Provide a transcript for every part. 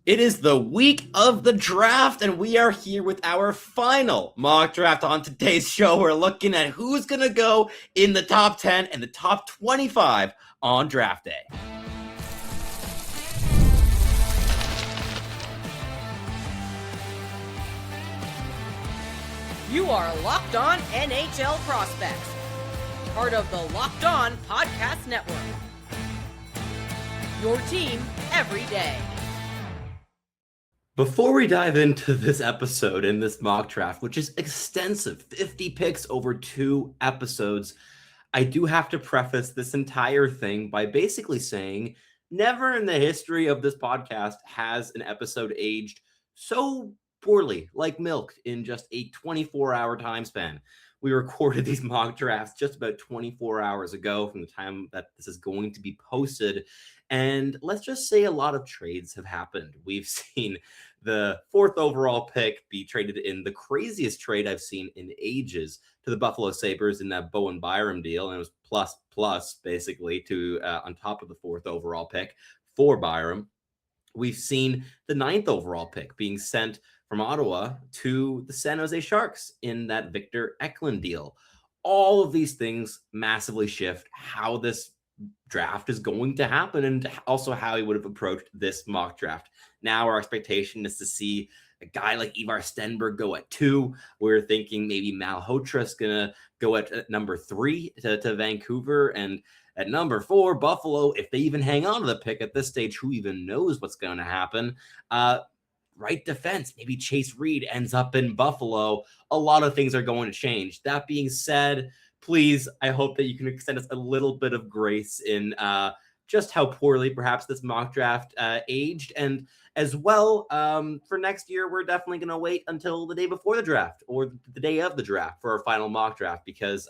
It is the week of the draft, and we are here with our final mock draft on today's show. We're looking at who's going to go in the top 10 and the top 25 on draft day. You are Locked On NHL Prospects, part of the Locked On Podcast Network. Your team every day. Before we dive into this episode in this mock draft, which is extensive, 50 picks over 2 episodes, I do have to preface this entire thing by basically saying never in the history of this podcast has an episode aged so poorly, like milk, in just a 24-hour time span. We recorded these mock drafts just about 24 hours ago from the time that this is going to be posted. And let's just say a lot of trades have happened. We've seen the 4th overall pick be traded in the craziest trade I've seen in ages to the Buffalo Sabres in that Bowen Byram deal. And it was plus basically to on top of the 4th overall pick for Byram. We've seen the 9th overall pick being sent from Ottawa to the San Jose Sharks in that Victor Eklund deal. All of these things massively shift how this draft is going to happen and also how he would have approached this mock draft. Now our expectation is to see a guy like Ivar Stenberg go at 2. We're thinking maybe Malhotra is going to go at number 3 to Vancouver, and at number 4, Buffalo, if they even hang on to the pick at this stage, who even knows what's going to happen? Right defense, maybe Chase Reed ends up in Buffalo. A lot of things are going to change. That being said, please, I hope that you can extend us a little bit of grace in just how poorly perhaps this mock draft aged. And as well, for next year, we're definitely going to wait until the day before the draft or the day of the draft for our final mock draft, because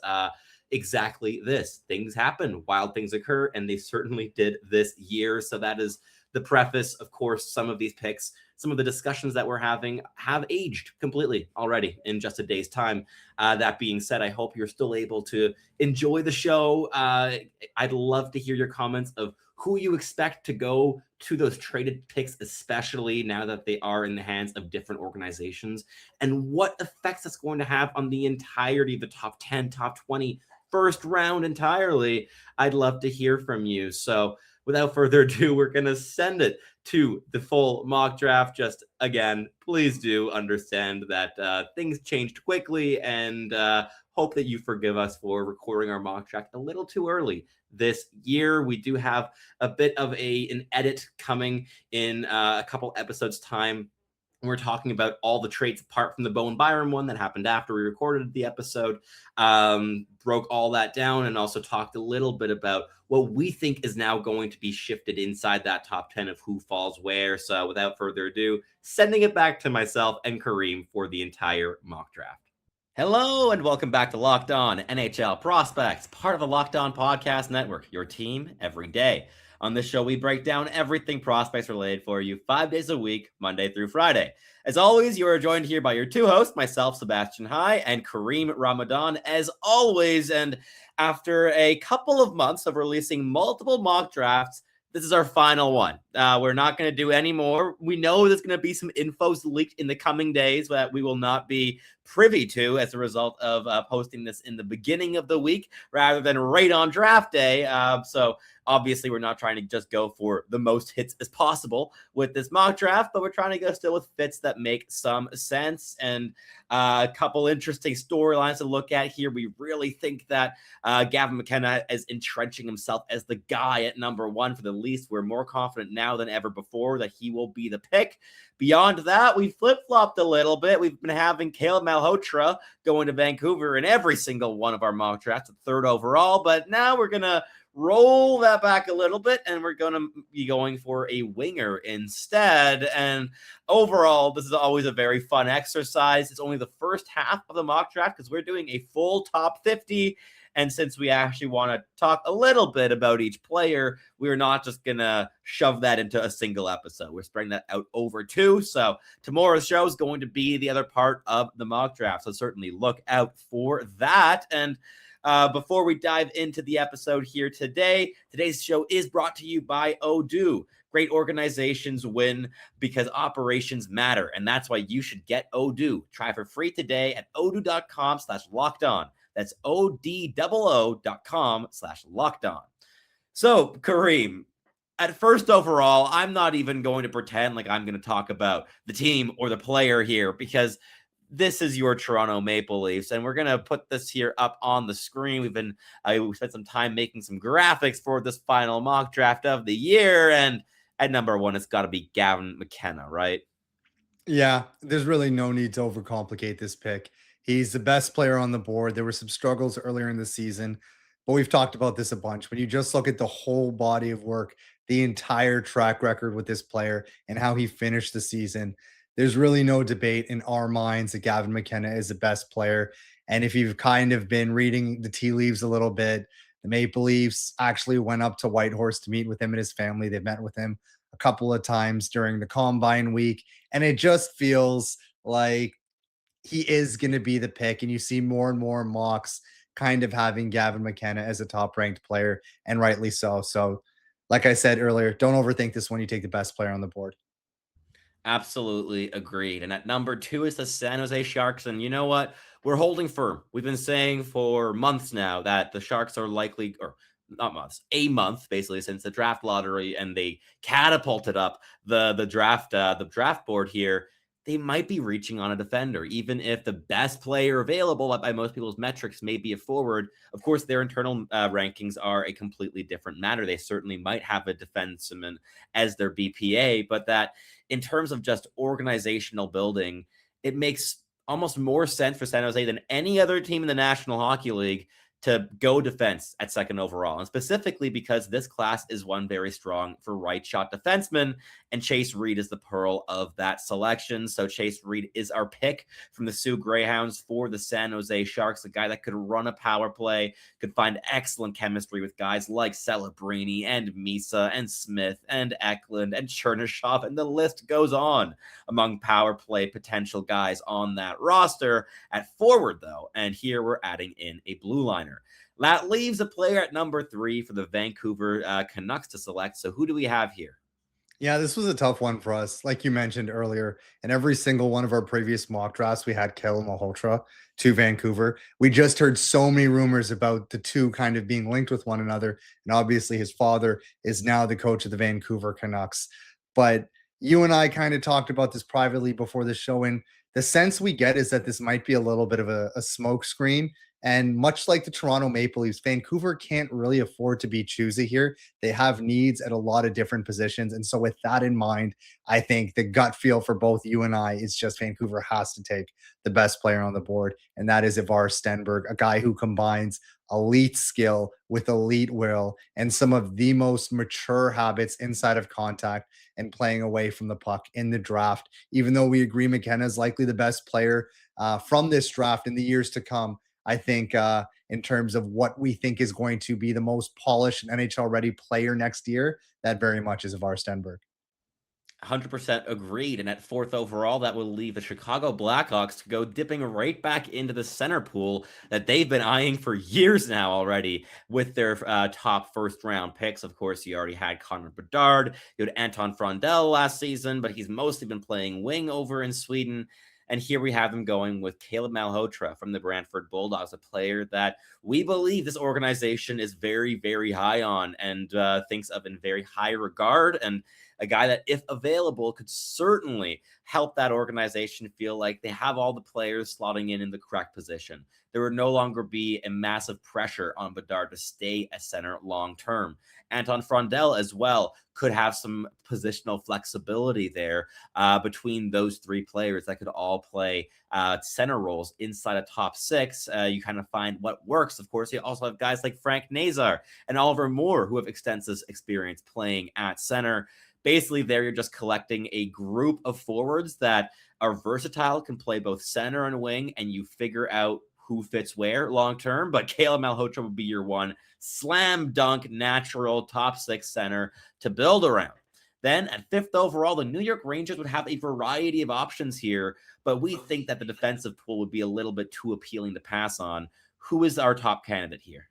exactly this. Things happen, wild things occur, and they certainly did this year. So that is the preface. Of course, some of these picks, some of the discussions that we're having have aged completely already in just a day's time. That being said, I hope you're still able to enjoy the show. I'd love to hear your comments of who you expect to go to those traded picks, especially now that they are in the hands of different organizations, and what effects that's going to have on the entirety of the top 10, top 20, first round entirely. I'd love to hear from you. So without further ado, we're going to send it to the full mock draft. Just again, please do understand that things changed quickly, and hope that you forgive us for recording our mock draft a little too early this year. We do have a bit of an edit coming in a couple episodes time. We're talking about all the trades apart from the Bowen Byram one that happened after we recorded the episode, broke all that down, and also talked a little bit about what we think is now going to be shifted inside that top 10 of who falls where. So without further ado, sending it back to myself and Kareem for the entire mock draft. Hello and welcome back to Locked On NHL Prospects, part of the Locked On Podcast Network, your team every day. On this show, we break down everything prospects related for you 5 days a week, Monday through Friday. As always, you are joined here by your 2 hosts, myself, Sebastian High, and Kareem Ramadan, as always. And after a couple of months of releasing multiple mock drafts, this is our final one. We're not going to do any more. We know there's going to be some infos leaked in the coming days that we will not be privy to as a result of posting this in the beginning of the week rather than right on draft day. So obviously, we're not trying to just go for the most hits as possible with this mock draft, but we're trying to go still with fits that make some sense, and a couple interesting storylines to look at here. We really think that Gavin McKenna is entrenching himself as the guy at number 1 for the least. We're more confident now than ever before that he will be the pick. Beyond that, we flip-flopped a little bit. We've been having Caleb Malhotra going to Vancouver in every single one of our mock drafts at 3rd overall, but now we're going to roll that back a little bit, and we're going to be going for a winger instead. And overall, this is always a very fun exercise. It's only the first half of the mock draft because we're doing a full top 50. And since we actually want to talk a little bit about each player, we're not just going to shove that into a single episode. We're spreading that out over 2. So tomorrow's show is going to be the other part of the mock draft. So certainly look out for that. And before we dive into the episode here today, today's show is brought to you by Odoo. Great organizations win because operations matter. And that's why you should get Odoo. Try for free today at odoo.com/locked on. That's odoo.com/locked on. So, Kareem, at first overall, I'm not even going to pretend like I'm going to talk about the team or the player here because this is your Toronto Maple Leafs, and we're gonna put this here up on the screen. We spent some time making some graphics for this final mock draft of the year, and at number one, it's got to be Gavin McKenna, right? Yeah, there's really no need to overcomplicate this pick. He's the best player on the board. There were some struggles earlier in the season, but we've talked about this a bunch. When you just look at the whole body of work, the entire track record with this player and how he finished the season, there's really no debate in our minds that Gavin McKenna is the best player. And if you've kind of been reading the tea leaves a little bit, the Maple Leafs actually went up to Whitehorse to meet with him and his family. They met with him a couple of times during the combine week, and it just feels like he is going to be the pick. And you see more and more mocks kind of having Gavin McKenna as a top ranked player, and rightly so. So, like I said earlier, don't overthink this when you take the best player on the board. Absolutely agreed. And at number two is the San Jose Sharks. And you know what? We're holding firm. We've been saying for months now that the Sharks are likely, or not months, a month basically since the draft lottery, and they catapulted up the draft board here. They might be reaching on a defender, even if the best player available by most people's metrics may be a forward. Of course, their internal rankings are a completely different matter. They certainly might have a defenseman as their BPA, but that in terms of just organizational building, it makes almost more sense for San Jose than any other team in the National Hockey League to go defense at second overall. And specifically because this class is one very strong for right shot defensemen, and Chase Reed is the pearl of that selection. So Chase Reed is our pick from the Sioux Greyhounds for the San Jose Sharks, a guy that could run a power play, could find excellent chemistry with guys like Celebrini and Misa and Smith and Eklund and Chernyshov, and the list goes on among power play potential guys on that roster. At forward, though, and here we're adding in a blue liner. That leaves a player at number three for the Vancouver Canucks to select. So who do we have here? Yeah, this was a tough one for us. Like you mentioned earlier, in every single one of our previous mock drafts, we had Caleb Malhotra to Vancouver. We just heard so many rumors about the two kind of being linked with one another. And obviously, his father is now the coach of the Vancouver Canucks. But you and I kind of talked about this privately before the show. And the sense we get is that this might be a little bit of a smoke screen. And much like the Toronto Maple Leafs, Vancouver can't really afford to be choosy here. They have needs at a lot of different positions. And so, with that in mind, I think the gut feel for both you and I is just Vancouver has to take the best player on the board. And that is Ivar Stenberg, a guy who combines elite skill with elite will and some of the most mature habits inside of contact and playing away from the puck in the draft. Even though we agree McKenna is likely the best player from this draft in the years to come, I think in terms of what we think is going to be the most polished NHL ready player next year, that very much is Ivar Stenberg. 100% agreed. And at fourth overall, that will leave the Chicago Blackhawks to go dipping right back into the center pool that they've been eyeing for years now already with their top first round picks. Of course, you already had Connor Bedard, you had Anton Frondell last season, but he's mostly been playing wing over in Sweden. And here we have them going with Caleb Malhotra from the Brantford Bulldogs, a player that we believe this organization is very, very high on and thinks of in very high regard, and a guy that, if available, could certainly help that organization feel like they have all the players slotting in the correct position. There would no longer be a massive pressure on Bedard to stay a center long term. Anton Frondell as well could have some positional flexibility there between those three players that could all play center roles inside a top six. You kind of find what works. Of course, you also have guys like Frank Nazar and Oliver Moore who have extensive experience playing at center. Basically, there you're just collecting a group of forwards that are versatile, can play both center and wing, and you figure out who fits where long term. But Caleb Malhotra would be your one slam dunk natural top six center to build around. Then at fifth overall, the New York Rangers would have a variety of options here, but we think that the defensive pool would be a little bit too appealing to pass on. Who is our top candidate here?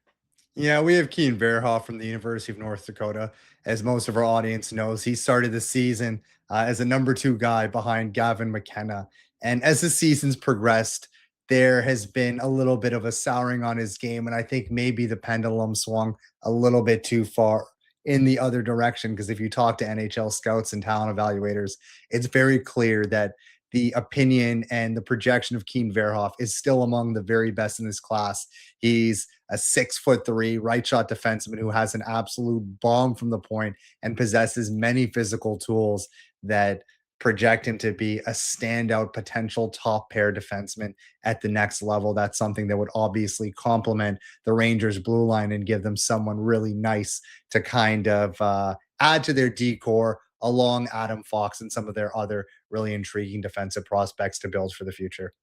Yeah, we have Keen Verhoff from the University of North Dakota. As most of our audience knows, he started the season as a number two guy behind Gavin McKenna. And as the season's progressed, there has been a little bit of a souring on his game. And I think maybe the pendulum swung a little bit too far in the other direction. Because if you talk to NHL scouts and talent evaluators, it's very clear that the opinion and the projection of Keen Verhoff is still among the very best in his class. He's a 6'3" right shot defenseman who has an absolute bomb from the point and possesses many physical tools that project him to be a standout potential top pair defenseman at the next level. That's something that would obviously complement the Rangers blue line and give them someone really nice to kind of add to their decor along Adam Fox and some of their other really intriguing defensive prospects to build for the future.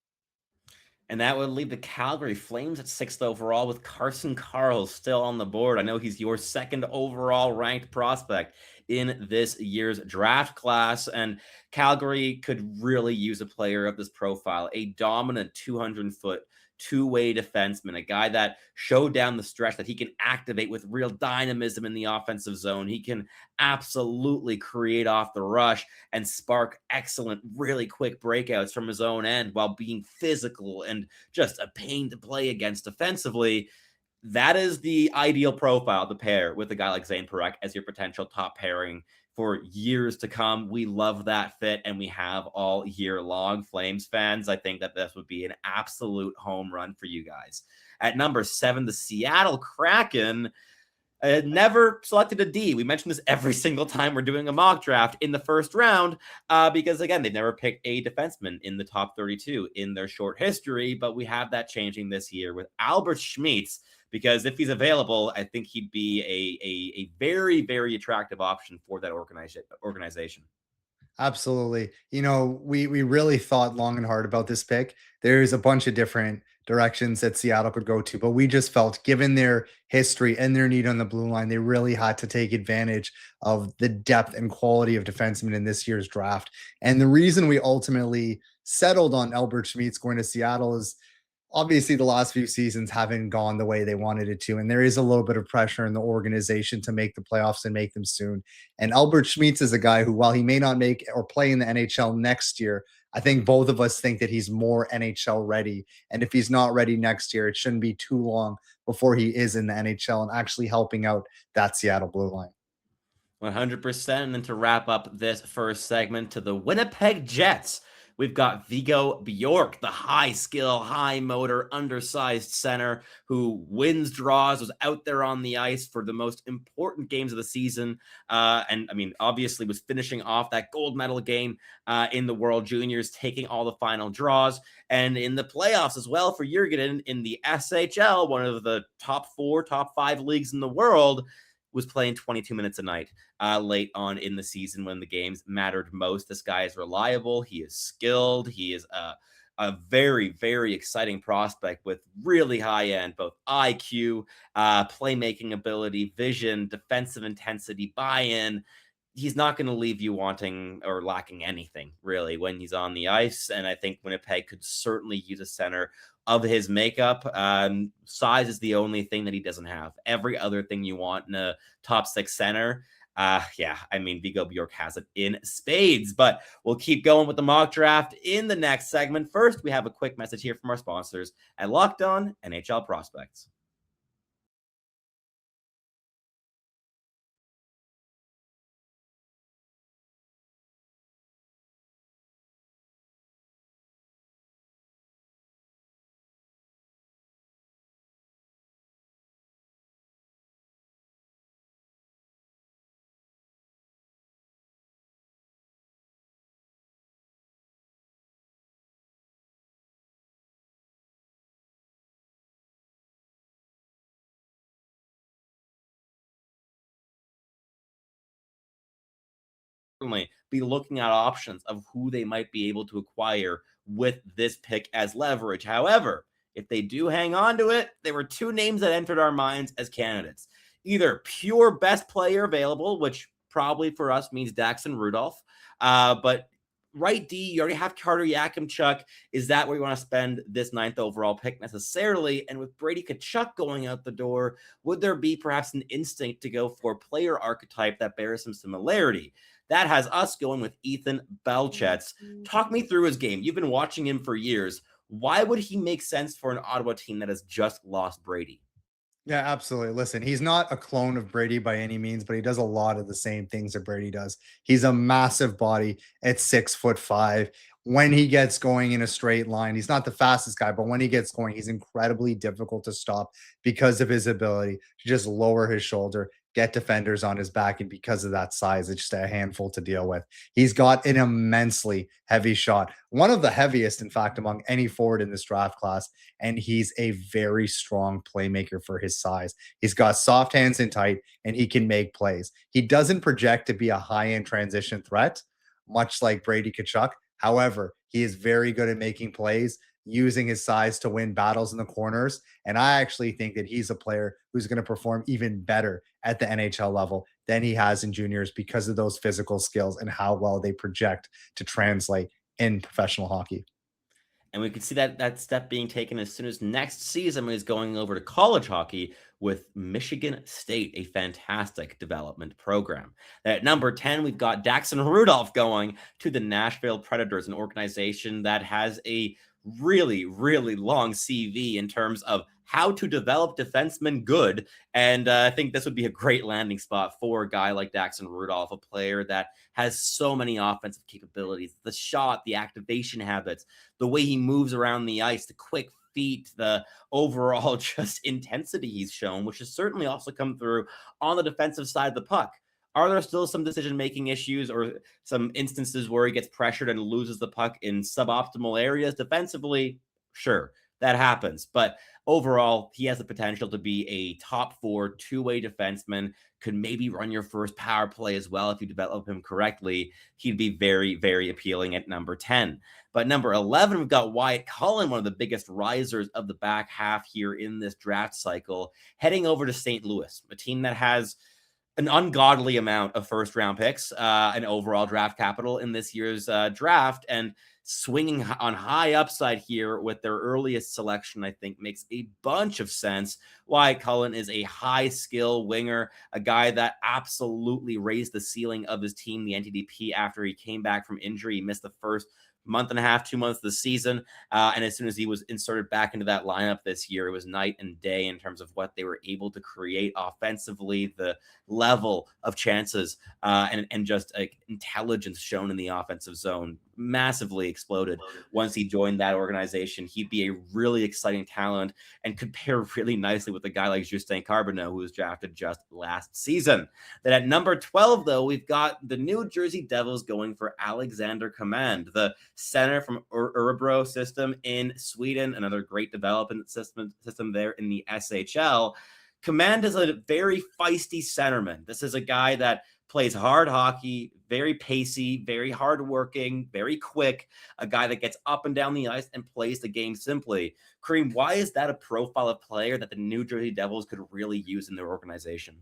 And that would leave the Calgary Flames at 6th overall with Carson Carls still on the board. I know he's your second overall ranked prospect in this year's draft class. And Calgary could really use a player of this profile, a dominant 200-foot two-way defenseman, a guy that showed down the stretch that he can activate with real dynamism in the offensive zone. He can absolutely create off the rush and spark excellent, really quick breakouts from his own end while being physical and just a pain to play against defensively. That is the ideal profile to pair with a guy like Zane Parekh as your potential top pairing for years to come. We love that fit, and we have all year long. Flames fans, I think that this would be an absolute home run for you guys. At number 7, the Seattle Kraken never selected a D. We mention this every single time we're doing a mock draft in the first round because, again, they've never picked a defenseman in the top 32 in their short history, but we have that changing this year with Albert Schmeetz because if he's available, I think he'd be a very, very attractive option for that organization. Absolutely. You know, we really thought long and hard about this pick. There's a bunch of different directions that Seattle could go to, but we just felt given their history and their need on the blue line, they really had to take advantage of the depth and quality of defensemen in this year's draft. And the reason we ultimately settled on Albert Schmeetz going to Seattle is obviously the last few seasons haven't gone the way they wanted it to. And there is a little bit of pressure in the organization to make the playoffs and make them soon. And Albert Schmeetz is a guy who, while he may not make or play in the NHL next year, I think both of us think that he's more NHL ready. And if he's not ready next year, it shouldn't be too long before he is in the NHL and actually helping out that Seattle blue line. 100%. And then to wrap up this first segment, to the Winnipeg Jets, we've got Vigo Bjork, the high skill, high motor, undersized center who wins draws, was out there on the ice for the most important games of the season. And I mean, obviously was finishing off that gold medal game in the World Juniors, taking all the final draws. And in the playoffs as well for Jurgen in the SHL, one of the top 4, top 5 leagues in the world, was playing 22 minutes a night late on in the season when the games mattered most. This guy is reliable. He is skilled. He is a very, very exciting prospect with really high end, both IQ, playmaking ability, vision, defensive intensity, buy-in. He's not going to leave you wanting or lacking anything really when he's on the ice. And I think Winnipeg could certainly use a center of his makeup. Size is the only thing that he doesn't have. Every other thing you want in a top 6 center. Yeah, I mean, Vigo Bjork has it in spades, but we'll keep going with the mock draft in the next segment. First, we have a quick message here from our sponsors at Locked On NHL Prospects. Certainly be looking at options of who they might be able to acquire with this pick as leverage. However, if they do hang on to it, there were 2 names that entered our minds as candidates. Either pure best player available, which probably for us means Daxon Rudolph, but right D, you already have Carter Yakimchuk. Is that where you want to spend this 9th overall pick necessarily? And with Brady Tkachuk going out the door, would there be perhaps an instinct to go for player archetype that bears some similarity? That has us going with Ethan Belchets. Talk me through his game. You've been watching him for years. Why would he make sense for an Ottawa team that has just lost Brady? Yeah, absolutely. Listen, he's not a clone of Brady by any means, but he does a lot of the same things that Brady does. He's a massive body at 6'5". When he gets going in a straight line, he's not the fastest guy, but when he gets going, he's incredibly difficult to stop because of his ability to just lower his shoulder, get defenders on his back. And because of that size, it's just a handful to deal with. He's got an immensely heavy shot, one of the heaviest, in fact, among any forward in this draft class, and he's a very strong playmaker for his size. He's got soft hands and tight, and he can make plays. He doesn't project to be a high-end transition threat, much like Brady Tkachuk. However, he is very good at making plays, using his size to win battles in the corners. And I actually think that he's a player who's going to perform even better at the NHL level than he has in juniors because of those physical skills and how well they project to translate in professional hockey. And we could see that step being taken as soon as next season when he's going over to college hockey with Michigan State, a fantastic development program. At number 10, we've got Daxon Rudolph going to the Nashville Predators, an organization that has a really, really long CV in terms of how to develop defensemen good. And I think this would be a great landing spot for a guy like Daxon Rudolph, a player that has so many offensive capabilities, the shot, the activation habits, the way he moves around the ice, the quick feet, the overall just intensity he's shown, which has certainly also come through on the defensive side of the puck. Are there still some decision-making issues or some instances where he gets pressured and loses the puck in suboptimal areas defensively? Sure, that happens. But overall, he has the potential to be a top 4 two-way defenseman, could maybe run your first power play as well if you develop him correctly. He'd be very, very appealing at number 10. But number 11, we've got Wyatt Cullen, one of the biggest risers of the back half here in this draft cycle, heading over to St. Louis, a team that has an ungodly amount of first round picks and overall draft capital in this year's draft, and swinging on high upside here with their earliest selection, I think makes a bunch of sense. Wyatt Cullen is a high skill winger, a guy that absolutely raised the ceiling of his team, the NTDP, after he came back from injury. He missed the first month and a half, 2 months of the season. And as soon as he was inserted back into that lineup this year, it was night and day in terms of what they were able to create offensively, the level of chances and just like intelligence shown in the offensive zone massively exploded once he joined that organization. He'd be a really exciting talent and could pair really nicely with a guy like Justin Carbonneau, who was drafted just last season. Then at number 12, though, we've got the New Jersey Devils going for Alexander Command, the center from Örebro system in Sweden, another great development system there in the SHL. Command is a very feisty centerman. This is a guy that plays hard hockey, very pacey, very hardworking, very quick, a guy that gets up and down the ice and plays the game simply. Kareem, why is that a profile of player that the New Jersey Devils could really use in their organization?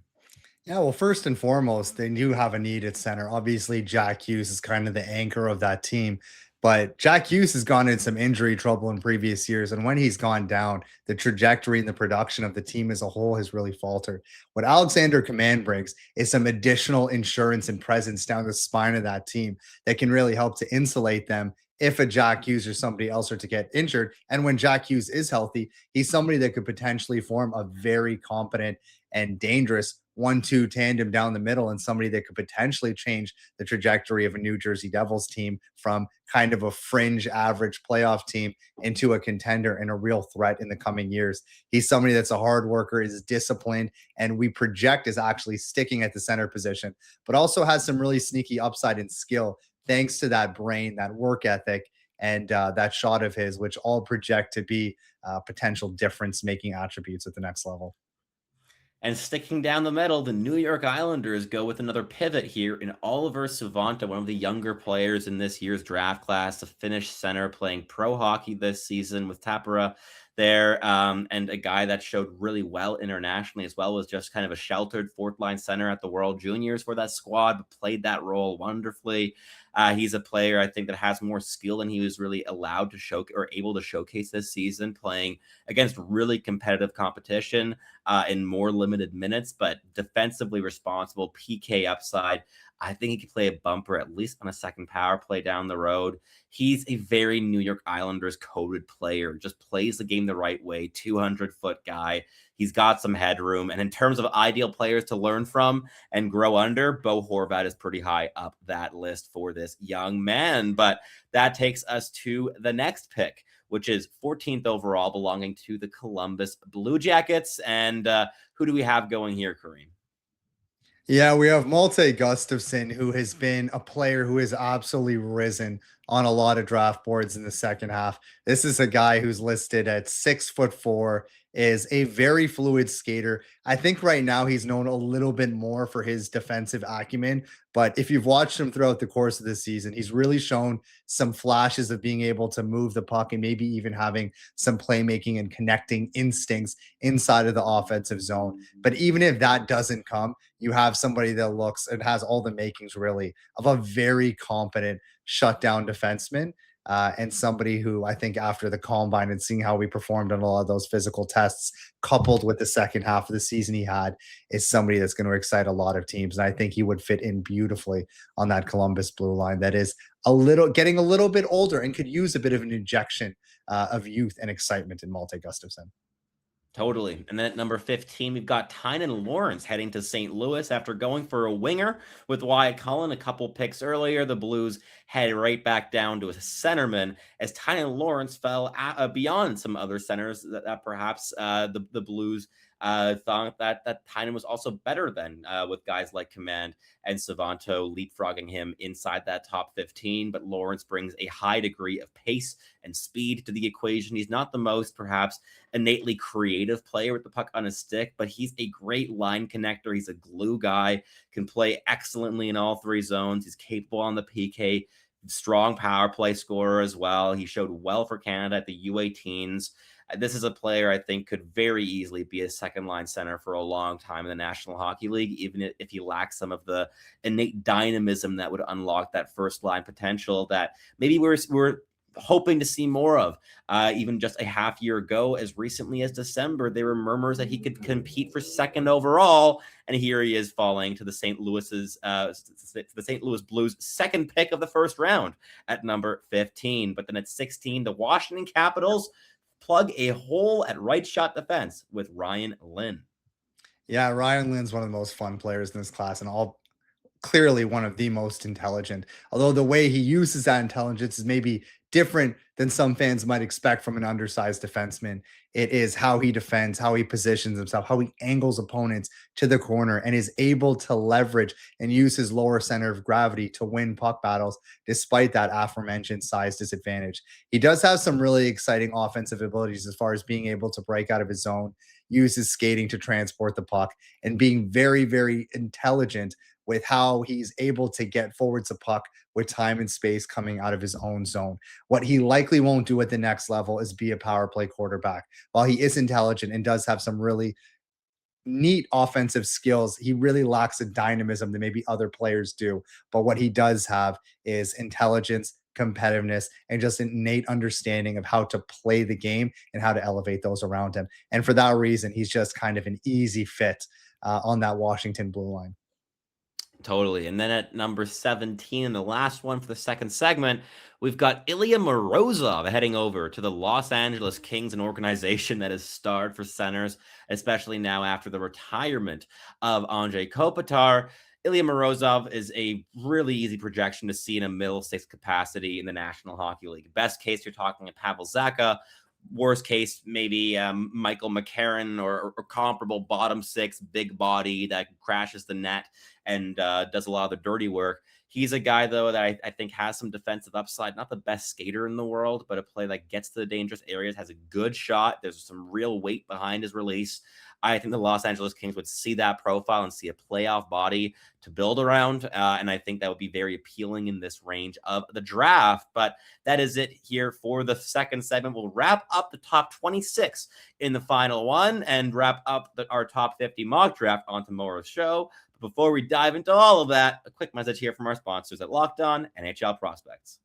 Yeah, well, first and foremost, they do have a need at center. Obviously, Jack Hughes is kind of the anchor of that team, but Jack Hughes has gone in some injury trouble in previous years. And when he's gone down, the trajectory and the production of the team as a whole has really faltered. What Alexander Command brings is some additional insurance and presence down the spine of that team that can really help to insulate them if a Jack Hughes or somebody else are to get injured. And when Jack Hughes is healthy, he's somebody that could potentially form a very competent and dangerous 1-2 tandem down the middle, and somebody that could potentially change the trajectory of a New Jersey Devils team from kind of a fringe average playoff team into a contender and a real threat in the coming years. He's somebody that's a hard worker, is disciplined, and we project is actually sticking at the center position, but also has some really sneaky upside and skill thanks to that brain, that work ethic, and that shot of his, which all project to be potential difference making attributes at the next level. And sticking down the middle, the New York Islanders go with another pivot here in Oliver Savanta, one of the younger players in this year's draft class, a Finnish center playing pro hockey this season with Tappara. there, and a guy that showed really well internationally as well, was just kind of a sheltered fourth line center at the World Juniors for that squad, but played that role wonderfully. He's a player I think that has more skill than he was really allowed to show or able to showcase this season, playing against really competitive competition in more limited minutes, but defensively responsible, PK upside. I think he could play a bumper at least on a second power play down the road. He's a very New York Islanders coded player, just plays the game the right way, 200-foot guy. He's got some headroom. And in terms of ideal players to learn from and grow under, Bo Horvat is pretty high up that list for this young man. But that takes us to the next pick, which is 14th overall, belonging to the Columbus Blue Jackets. And who do we have going here, Kareem? Yeah, we have Malte Gustafsson, who has been a player who has absolutely risen on a lot of draft boards in the second half. This is a guy who's listed at 6'4", is a very fluid skater. I think right now he's known a little bit more for his defensive acumen, but if you've watched him throughout the course of this season, he's really shown some flashes of being able to move the puck and maybe even having some playmaking and connecting instincts inside of the offensive zone. But even if that doesn't come, you have somebody that looks and has all the makings really of a very competent shutdown defenseman. And somebody who I think after the combine and seeing how we performed on a lot of those physical tests, coupled with the second half of the season he had, is somebody that's going to excite a lot of teams. And I think he would fit in beautifully on that Columbus blue line that is getting a little bit older and could use a bit of an injection of youth and excitement in Malte Gustafsson. Totally. And then at number 15, we've got Tynan Lawrence heading to St. Louis after going for a winger with Wyatt Cullen a couple picks earlier. The Blues head right back down to a centerman as Tynan Lawrence fell beyond some other centers that perhaps the Blues thought that Tynan was also better than, with guys like Command and Savanto leapfrogging him inside that top 15. But Lawrence brings a high degree of pace and speed to the equation. He's not the most perhaps innately creative player with the puck on his stick, but he's a great line connector. He's a glue guy, can play excellently in all three zones. He's capable on the PK, strong power play scorer as well. He showed well for Canada at the U18s. This is a player I think could very easily be a second line center for a long time in the National Hockey League, even if he lacks some of the innate dynamism that would unlock that first line potential that maybe we're hoping to see more of. Even just a half year ago, as recently as December, there were murmurs that he could compete for second overall, and here he is falling to the St. Louis Blues second pick of the first round at number 15. But then at 16, the Washington Capitals plug a hole at right shot defense with Ryan Lynn. Yeah, Ryan Lynn's one of the most fun players in this class, and all clearly one of the most intelligent. Although the way he uses that intelligence is maybe different than some fans might expect from an undersized defenseman. It is how he defends, how he positions himself, how he angles opponents to the corner, and is able to leverage and use his lower center of gravity to win puck battles despite that aforementioned size disadvantage. He does have some really exciting offensive abilities as far as being able to break out of his zone, use his skating to transport the puck, and being very, very intelligent with how he's able to get forwards a puck with time and space coming out of his own zone. What he likely won't do at the next level is be a power play quarterback. While he is intelligent and does have some really neat offensive skills, he really lacks a dynamism that maybe other players do. But what he does have is intelligence, competitiveness, and just an innate understanding of how to play the game and how to elevate those around him. And for that reason, he's just kind of an easy fit on that Washington blue line. Totally. And then at number 17, and the last one for the second segment, we've got Ilya Morozov heading over to the Los Angeles Kings, an organization that is starred for centers, especially now after the retirement of Andrei Kopitar. Ilya Morozov is a really easy projection to see in a middle six capacity in the National Hockey League. Best case, you're talking a Pavel Zacha. Worst case, maybe Michael McCarron or comparable bottom six, big body that crashes the net and does a lot of the dirty work. He's a guy, though, that I think has some defensive upside. Not the best skater in the world, but a play that gets to the dangerous areas, has a good shot. There's some real weight behind his release. I think the Los Angeles Kings would see that profile and see a playoff body to build around. And I think that would be very appealing in this range of the draft. But that is it here for the second segment. We'll wrap up the top 26 in the final one and wrap up our top 50 mock draft on tomorrow's show. But before we dive into all of that, a quick message here from our sponsors at Locked On NHL Prospects.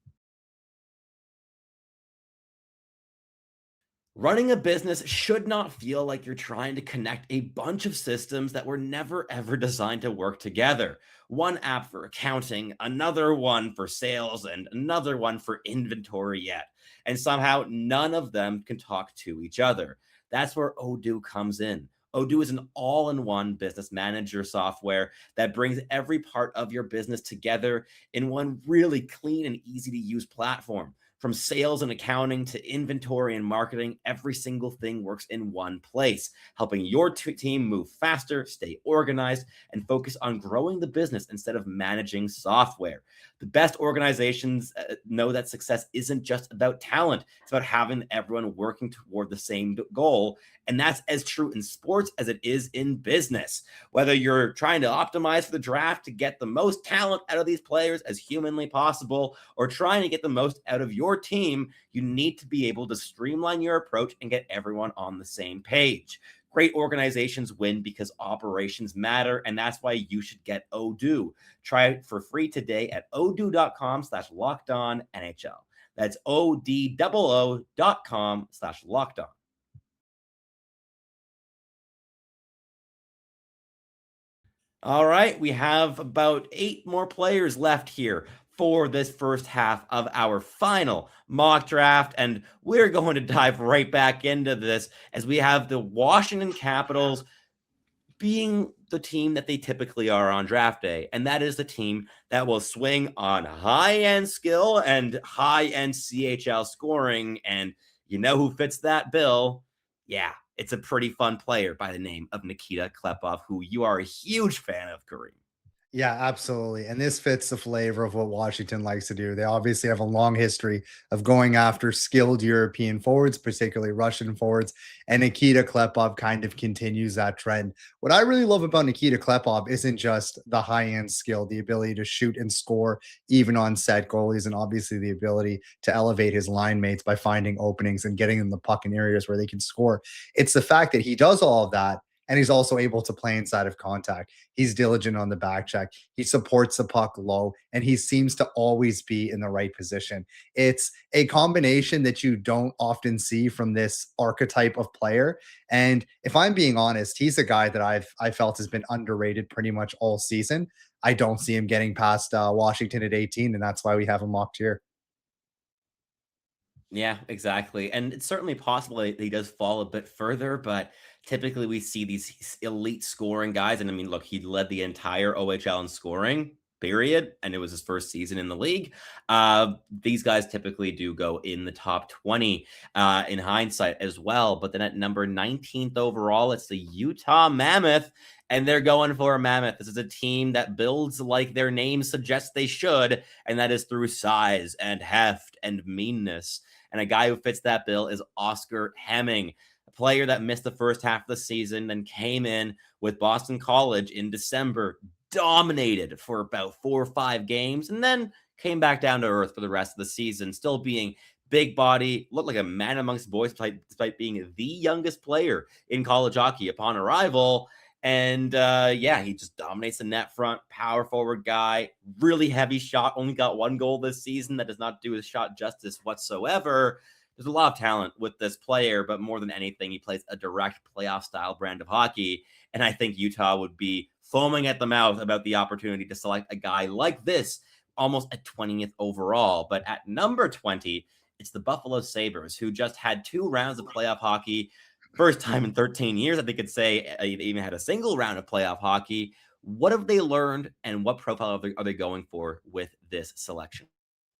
Running a business should not feel like you're trying to connect a bunch of systems that were never ever designed to work together. One app for accounting, another one for sales, and another one for inventory yet. And somehow none of them can talk to each other. That's where Odoo comes in. Odoo is an all-in-one business manager software that brings every part of your business together in one really clean and easy to use platform. From sales and accounting to inventory and marketing, every single thing works in one place, helping your team move faster, stay organized, and focus on growing the business instead of managing software. The best organizations know that success isn't just about talent. It's about having everyone working toward the same goal. And that's as true in sports as it is in business. Whether you're trying to optimize for the draft to get the most talent out of these players as humanly possible, or trying to get the most out of your team, you need to be able to streamline your approach and get everyone on the same page. Great organizations win because operations matter, and that's why you should get Odoo. Try it for free today at odoo.com/lockedonnhl. That's odoo.com/lockedon. All right, we have about 8 more players left here for this first half of our final mock draft, and we're going to dive right back into this as we have the Washington Capitals being the team that they typically are on draft day, and that is the team that will swing on high-end skill and high-end CHL scoring, and you know who fits that bill? Yeah, it's a pretty fun player by the name of Nikita Klepov, who you are a huge fan of, Kareem. Yeah, absolutely. And this fits the flavor of what Washington likes to do. They obviously have a long history of going after skilled European forwards, particularly Russian forwards. And Nikita Klepov kind of continues that trend. What I really love about Nikita Klepov isn't just the high end skill, the ability to shoot and score even on set goalies, and obviously the ability to elevate his line mates by finding openings and getting them the puck in areas where they can score. It's the fact that he does all of that. And he's also able to play inside of contact. He's diligent on the back check. He supports the puck low, and he seems to always be in the right position. It's a combination that you don't often see from this archetype of player. And if I'm being honest, he's a guy that I felt has been underrated pretty much all season. I don't see him getting past Washington at 18, and that's why we have him locked here. Yeah, exactly. And it's certainly possible that he does fall a bit further, but typically we see these elite scoring guys. And I mean, look, he led the entire OHL in scoring, period. And it was his first season in the league. These guys typically do go in the top 20 in hindsight as well. But then at number 19th overall, it's the Utah Mammoth. And they're going for a mammoth. This is a team that builds like their name suggests they should, and that is through size and heft and meanness. And a guy who fits that bill is Oscar Hemming, a player that missed the first half of the season, then came in with Boston College in December, dominated for about 4 or 5 games, and then came back down to earth for the rest of the season, still being big body, looked like a man amongst boys despite being the youngest player in college hockey upon arrival. And yeah, he just dominates the net front, power forward guy, really heavy shot, only got 1 goal this season. That does not do his shot justice whatsoever. There's a lot of talent with this player, but more than anything, he plays a direct playoff style brand of hockey. And I think Utah would be foaming at the mouth about the opportunity to select a guy like this almost at 20th overall. But at number 20, it's the Buffalo Sabres, who just had 2 rounds of playoff hockey. First time in 13 years, I think could say they even had a single round of playoff hockey. What have they learned, and what profile are they going for with this selection?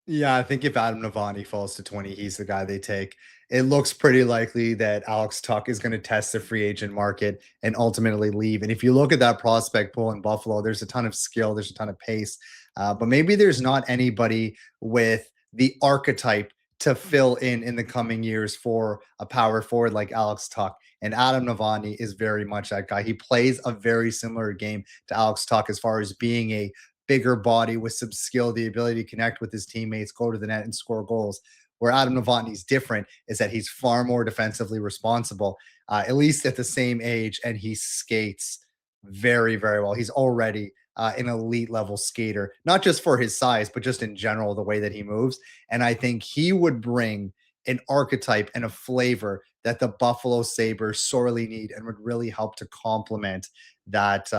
Yeah, I think if Adam Navani falls to 20, he's the guy they take. It looks pretty likely that Alex Tuck is going to test the free agent market and ultimately leave. And if you look at that prospect pool in Buffalo, there's a ton of skill, there's a ton of pace, but maybe there's not anybody with the archetype to fill in the coming years for a power forward like Alex Tuck. And Adam Novotny is very much that guy. He plays a very similar game to Alex Tuck as far as being a bigger body with some skill, the ability to connect with his teammates, go to the net and score goals. Where Adam Novotny's different is that he's far more defensively responsible, at least at the same age, and he skates very, very well. He's already an elite level skater, not just for his size, but just in general, the way that he moves. And I think he would bring an archetype and a flavor that the Buffalo Sabres sorely need and would really help to complement that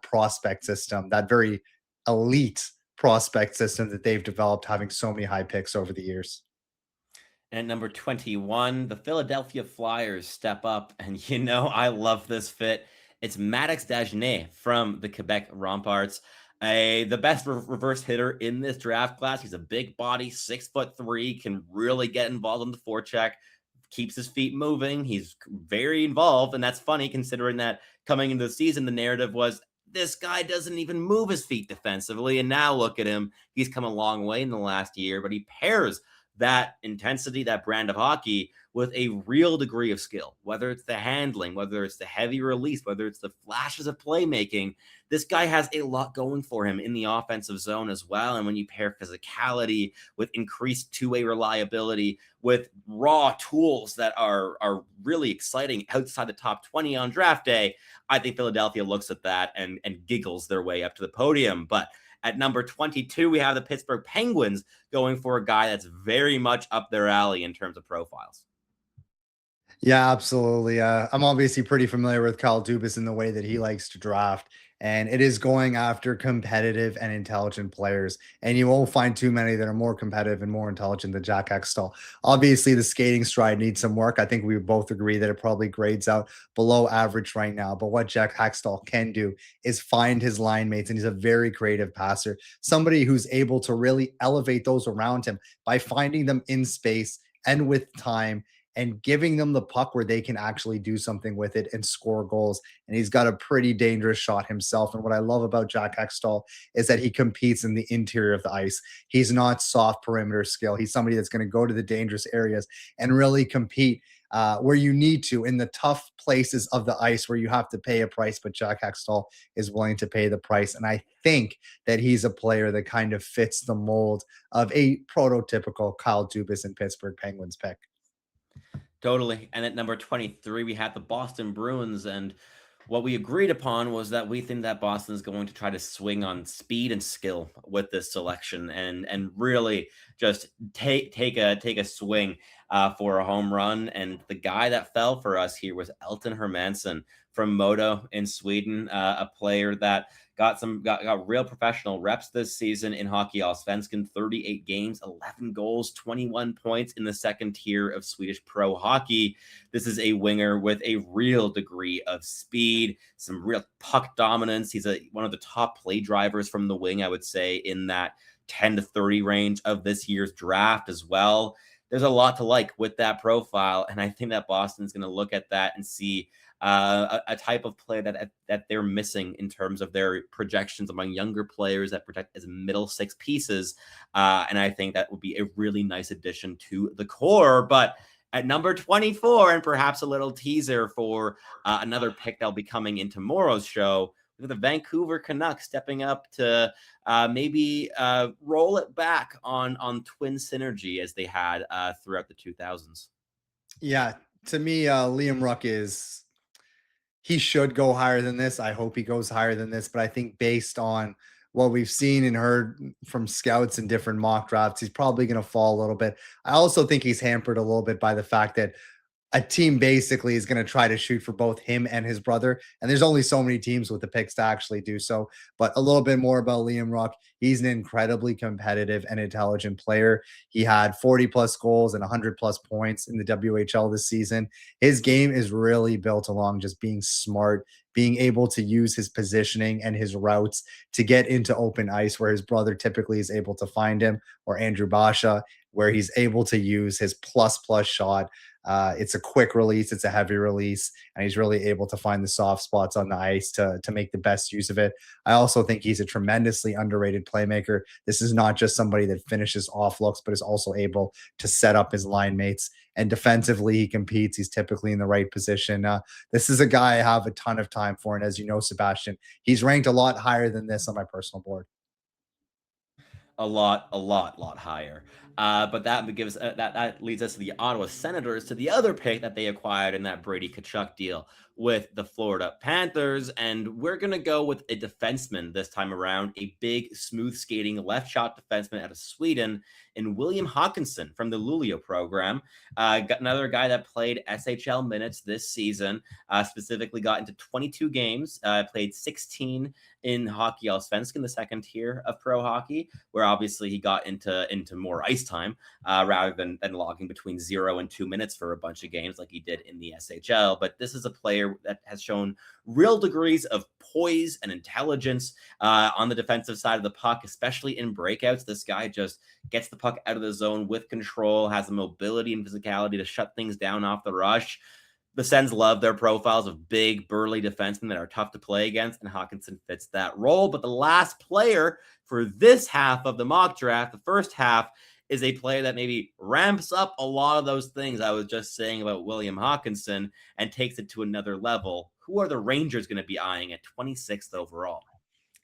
prospect system, that very elite prospect system that they've developed, having so many high picks over the years. And at number 21, the Philadelphia Flyers step up. And I love this fit. It's Maddox Dagenet from the Quebec Remparts, the best reverse hitter in this draft class. He's a big body, 6'3", can really get involved in the forecheck, keeps his feet moving. He's very involved. And that's funny considering that coming into the season, the narrative was this guy doesn't even move his feet defensively. And now look at him. He's come a long way in the last year, but he pairs that intensity, that brand of hockey with a real degree of skill, whether it's the handling, whether it's the heavy release, whether it's the flashes of playmaking. This guy has a lot going for him in the offensive zone as well. And when you pair physicality with increased two-way reliability, with raw tools that are really exciting outside the top 20 on draft day, I think Philadelphia looks at that and giggles their way up to the podium. But at number 22, we have the Pittsburgh Penguins going for a guy that's very much up their alley in terms of profiles. Yeah, absolutely. I'm obviously pretty familiar with Kyle Dubas in the way that he likes to draft, and it is going after competitive and intelligent players. And you won't find too many that are more competitive and more intelligent than Jack Hextall. Obviously, the skating stride needs some work. I think we both agree that it probably grades out below average right now. But what Jack Hextall can do is find his line mates, and he's a very creative passer, somebody who's able to really elevate those around him by finding them in space and with time and giving them the puck where they can actually do something with it and score goals. And he's got a pretty dangerous shot himself. And what I love about Jack Hextall is that he competes in the interior of the ice. He's not soft perimeter skill. He's somebody that's going to go to the dangerous areas and really compete where you need to in the tough places of the ice where you have to pay a price. But Jack Hextall is willing to pay the price. And I think that he's a player that kind of fits the mold of a prototypical Kyle Dubas and Pittsburgh Penguins pick. Totally. And at number 23, we had the Boston Bruins. And what we agreed upon was that we think that Boston is going to try to swing on speed and skill with this selection and really just take a swing for a home run. And the guy that fell for us here was Elton Hermansson from Modo in Sweden, a player that got real professional reps this season in Hockey Allsvenskan, 38 games, 11 goals, 21 points in the second tier of Swedish pro hockey. This is a winger with a real degree of speed, some real puck dominance. He's one of the top play drivers from the wing, I would say, in that 10 to 30 range of this year's draft as well. There's a lot to like with that profile, and I think that Boston's going to look at that and see a type of play that they're missing in terms of their projections among younger players that project as middle six pieces. And I think that would be a really nice addition to the core. But at number 24, and perhaps a little teaser for another pick that'll be coming in tomorrow's show, with the Vancouver Canucks stepping up to maybe roll it back on twin synergy as they had throughout the 2000s. Yeah, to me, Liam Ruck he should go higher than this. I hope he goes higher than this, but I think based on what we've seen and heard from scouts and different mock drafts, he's probably going to fall a little bit. I also think he's hampered a little bit by the fact that a team basically is going to try to shoot for both him and his brother. And there's only so many teams with the picks to actually do so. But a little bit more about Liam Ruck. He's an incredibly competitive and intelligent player. He had 40 plus goals and 100 plus points in the WHL this season. His game is really built along just being smart, being able to use his positioning and his routes to get into open ice where his brother typically is able to find him, or Andrew Basha, where he's able to use his plus plus shot. It's a quick release, it's a heavy release, and he's really able to find the soft spots on the ice to make the best use of it. I also think he's a tremendously underrated playmaker. This is not just somebody that finishes off looks, but is also able to set up his line mates. And defensively, he competes. He's typically in the right position. This is a guy I have a ton of time for. And as you know, Sebastian, he's ranked a lot higher than this on my personal board. A lot higher. But that gives that leads us to the Ottawa Senators, to the other pick that they acquired in that Brady Tkachuk deal with the Florida Panthers, and we're gonna go with a defenseman this time around, a big, smooth skating left shot defenseman out of Sweden, in William Hawkinson from the Luleå program. Got another guy that played SHL minutes this season. Specifically, got into 22 games, played 16 in Hockey Allsvenskan, the second tier of pro hockey, where obviously he got into more ice time rather than logging between 0 and 2 minutes for a bunch of games like he did in the SHL. But this is a player that has shown real degrees of poise and intelligence on the defensive side of the puck, especially in breakouts. This guy just gets the puck out of the zone with control, has the mobility and physicality to shut things down off the rush. The Sens love their profiles of big, burly defensemen that are tough to play against, and Hawkinson fits that role. But the last player for this half of the mock draft, the first half, is a player that maybe ramps up a lot of those things I was just saying about William Hawkinson and takes it to another level. Who are the Rangers going to be eyeing at 26th overall?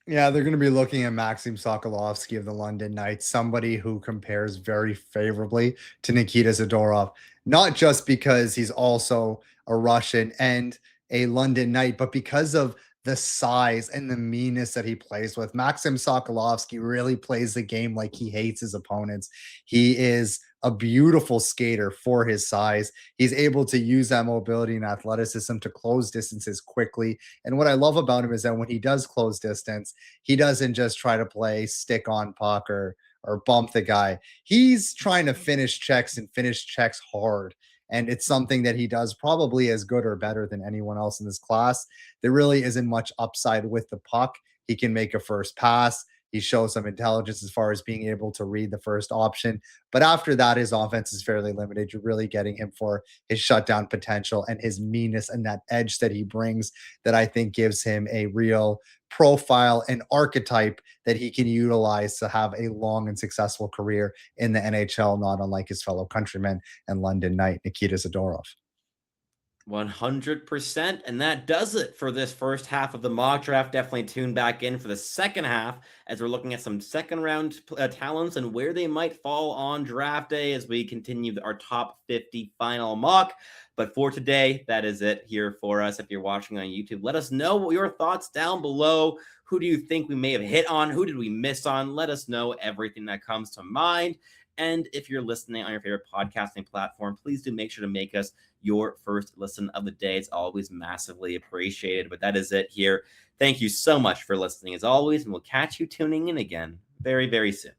Yeah, they're going to be looking at Maxim Sokolovsky of the London Knights, somebody who compares very favorably to Nikita Zadorov, not just because he's also a Russian and a London Knight, but because of the size and the meanness that he plays with. Maxim Sokolovsky really plays the game like he hates his opponents. He is a beautiful skater for his size. He's able to use that mobility and athleticism to close distances quickly. And what I love about him is that when he does close distance, he doesn't just try to play stick on puck or bump the guy. He's trying to finish checks and finish checks hard. And it's something that he does probably as good or better than anyone else in this class. There really isn't much upside with the puck. He can make a first pass. He shows some intelligence as far as being able to read the first option. But after that, his offense is fairly limited. You're really getting him for his shutdown potential and his meanness and that edge that he brings that I think gives him a real profile and archetype that he can utilize to have a long and successful career in the NHL, not unlike his fellow countryman and London Knight, Nikita Zadorov. 100%. And that does it for this first half of the mock draft. Definitely tune back in for the second half as we're looking at some second round talents and where they might fall on draft day as we continue our top 50 final mock. But for today, that is it here for us. If you're watching on YouTube, let us know your thoughts down below. Who do you think we may have hit on? Who did we miss on? Let us know everything that comes to mind. And if you're listening on your favorite podcasting platform, please do make sure to make us your first listen of the day. It's always massively appreciated. But that is it here. Thank you so much for listening as always, and we'll catch you tuning in again very, very soon.